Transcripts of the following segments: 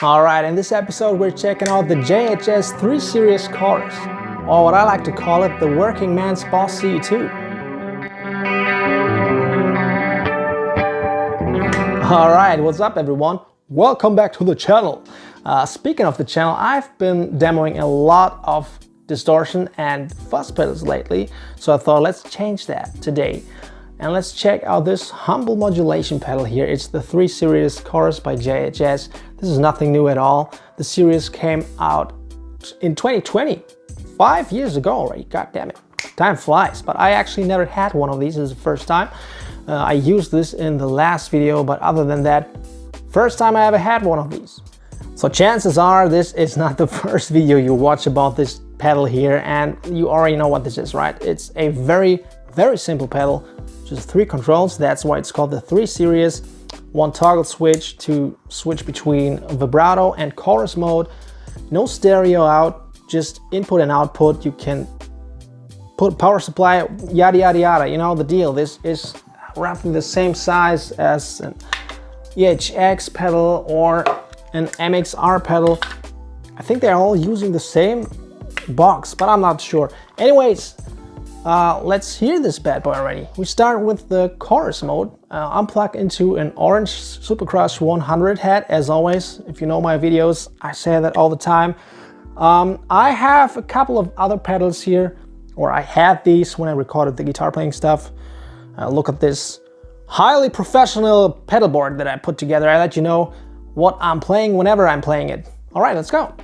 Alright, in this episode we're checking out the JHS 3 Series chorus, or what I like to call it, the working man's Boss CE-2. Alright, what's up everyone? Welcome back to the channel. Speaking of the channel, I've been demoing a lot of distortion and fuzz pedals lately, so I thought let's change that today. And let's check out this humble modulation pedal here. It's the 3 Series chorus by JHS. This is nothing new at all. The series came out in 2020, 5 years ago already. God damn it, time flies. But I actually never had one of these. This is the first time. I used this in the last video, but other than that, first time I ever had one of these. So chances are this is not the first video you watch about this pedal here, and you already know what this is, right? It's a very simple pedal. Just 3 controls, that's why it's called the 3 Series. 1 toggle switch to switch between vibrato and chorus mode. No stereo out, just input and output. You can put power supply, yada yada yada, you know the deal. This is roughly the same size as an EHX pedal or an MXR pedal. I think they're all using the same box, but I'm not sure. Anyways, let's hear this bad boy already. We start with the chorus mode. Unplug into an orange Supercrush 100 head, as always. If you know my videos, I say that all the time. I have a couple of other pedals here, or I had these when I recorded the guitar playing stuff. Look at this highly professional pedal board that I put together. I let you know what I'm playing whenever I'm playing it. All right, let's go.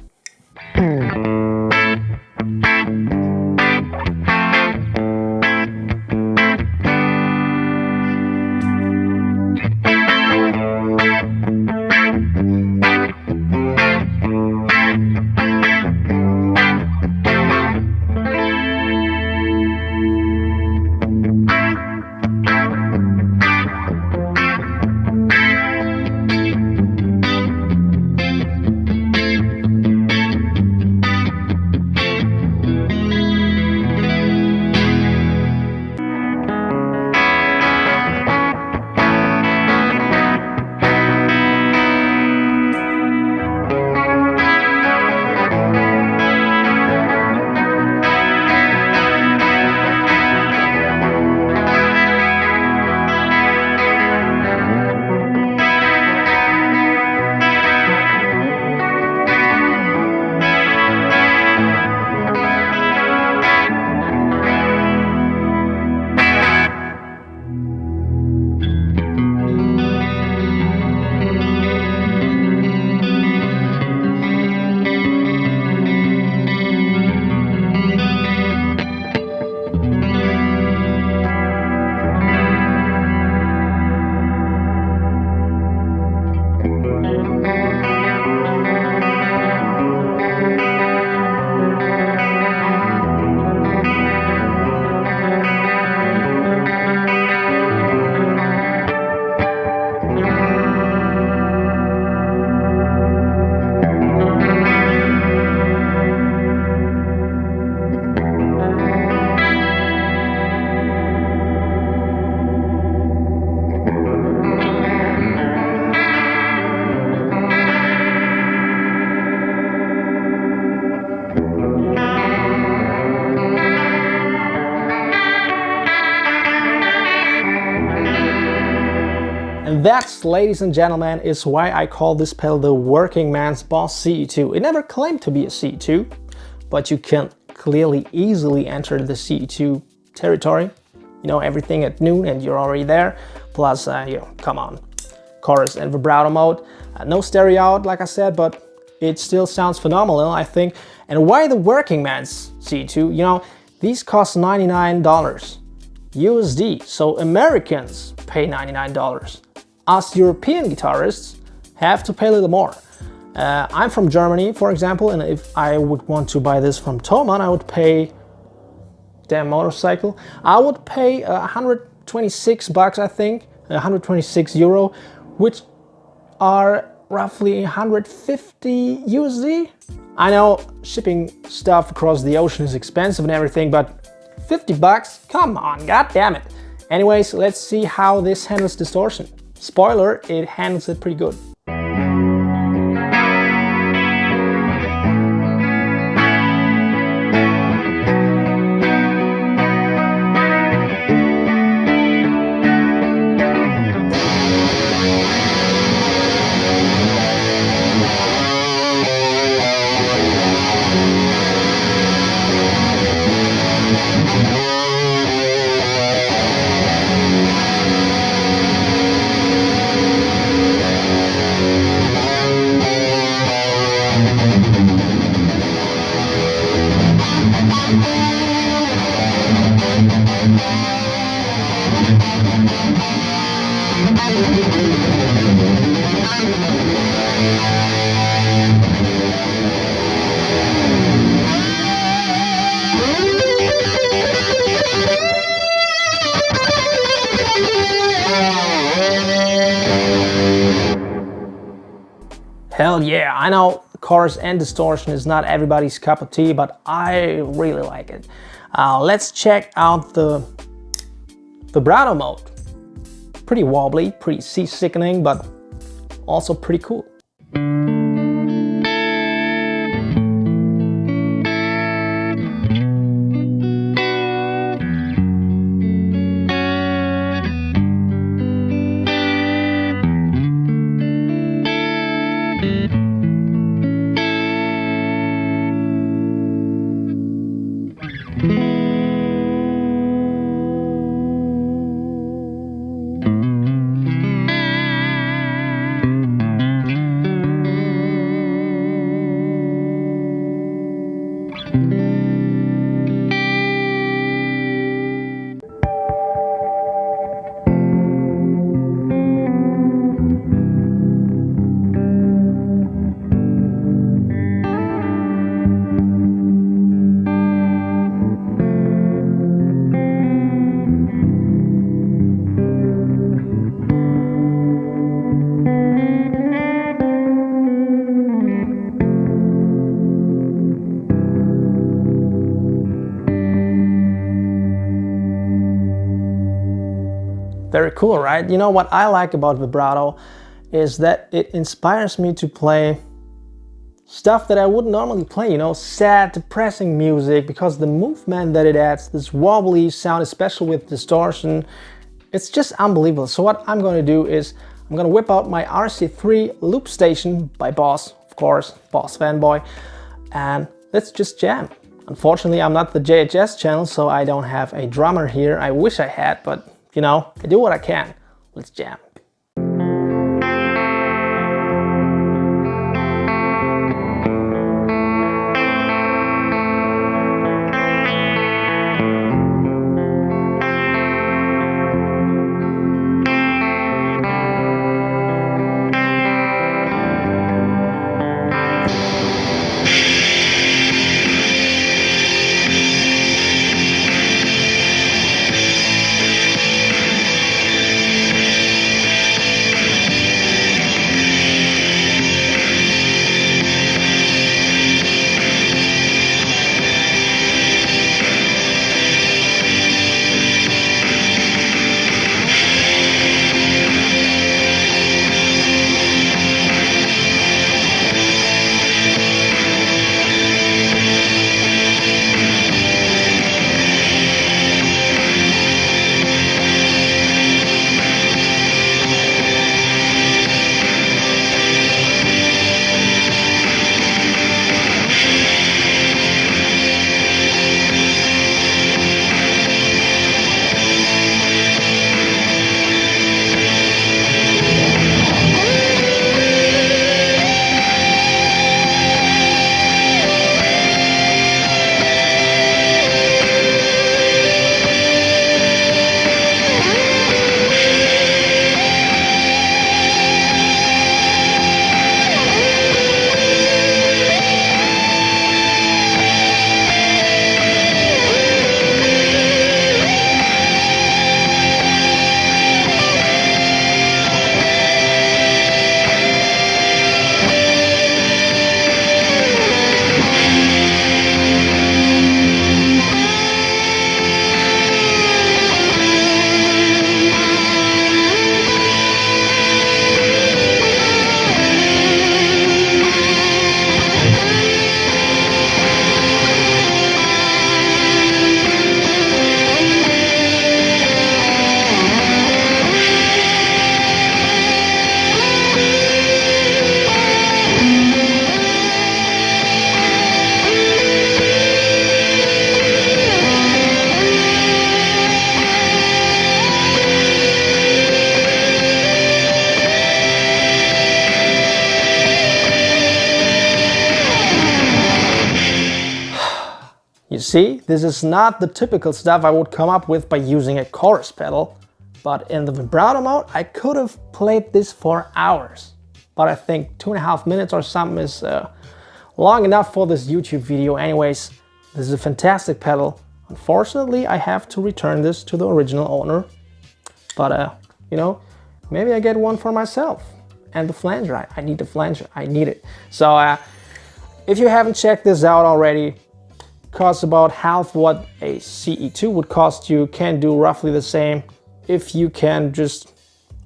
And that, ladies and gentlemen, is why I call this pedal the working man's Boss CE-2. It never claimed to be a CE-2, but you can clearly easily enter the CE-2 territory. You know, everything at noon and you're already there. Plus, you know, come on, chorus and vibrato mode. No stereo out, like I said, but it still sounds phenomenal, I think. And why the working man's CE-2? You know, these cost $99 USD, so Americans pay $99. Us European guitarists have to pay a little more. I'm from Germany, for example, and if I would want to buy this from Thomann, I would pay, damn motorcycle, I would pay 126 bucks, I think, 126 euro, which are roughly 150 USD. I know shipping stuff across the ocean is expensive and everything, but 50 bucks? Come on, god damn it. Anyways, let's see how this handles distortion. Spoiler, it handles it pretty good. Hell yeah, I know chorus and distortion is not everybody's cup of tea, but I really like it. Let's check out the vibrato mode. Pretty wobbly, pretty seasickning, but also pretty cool. Very cool, right? You know what I like about vibrato is that it inspires me to play stuff that I wouldn't normally play, you know, sad, depressing music, because the movement that it adds, this wobbly sound, especially with distortion, it's just unbelievable. So what I'm going to do is I'm going to whip out my RC3 loop station by Boss, of course, Boss fanboy, and let's just jam. Unfortunately, I'm not the JHS channel, so I don't have a drummer here. I wish I had, but you know, I do what I can. Let's jam. You see, this is not the typical stuff I would come up with by using a chorus pedal. But in the vibrato mode, I could have played this for hours. But I think 2.5 minutes or something is long enough for this YouTube video. Anyways, this is a fantastic pedal. Unfortunately, I have to return this to the original owner. But, you know, maybe I get one for myself. And the flanger, I need the flanger, I need it. So if you haven't checked this out already, costs about half what a CE-2 would cost you, can do roughly the same. If you can just,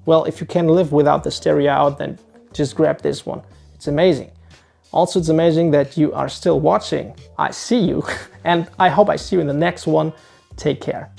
well, if you can live without the stereo out, then just grab this one. It's amazing. Also, it's amazing that you are still watching. I see you, and I hope I see you in the next one. Take care.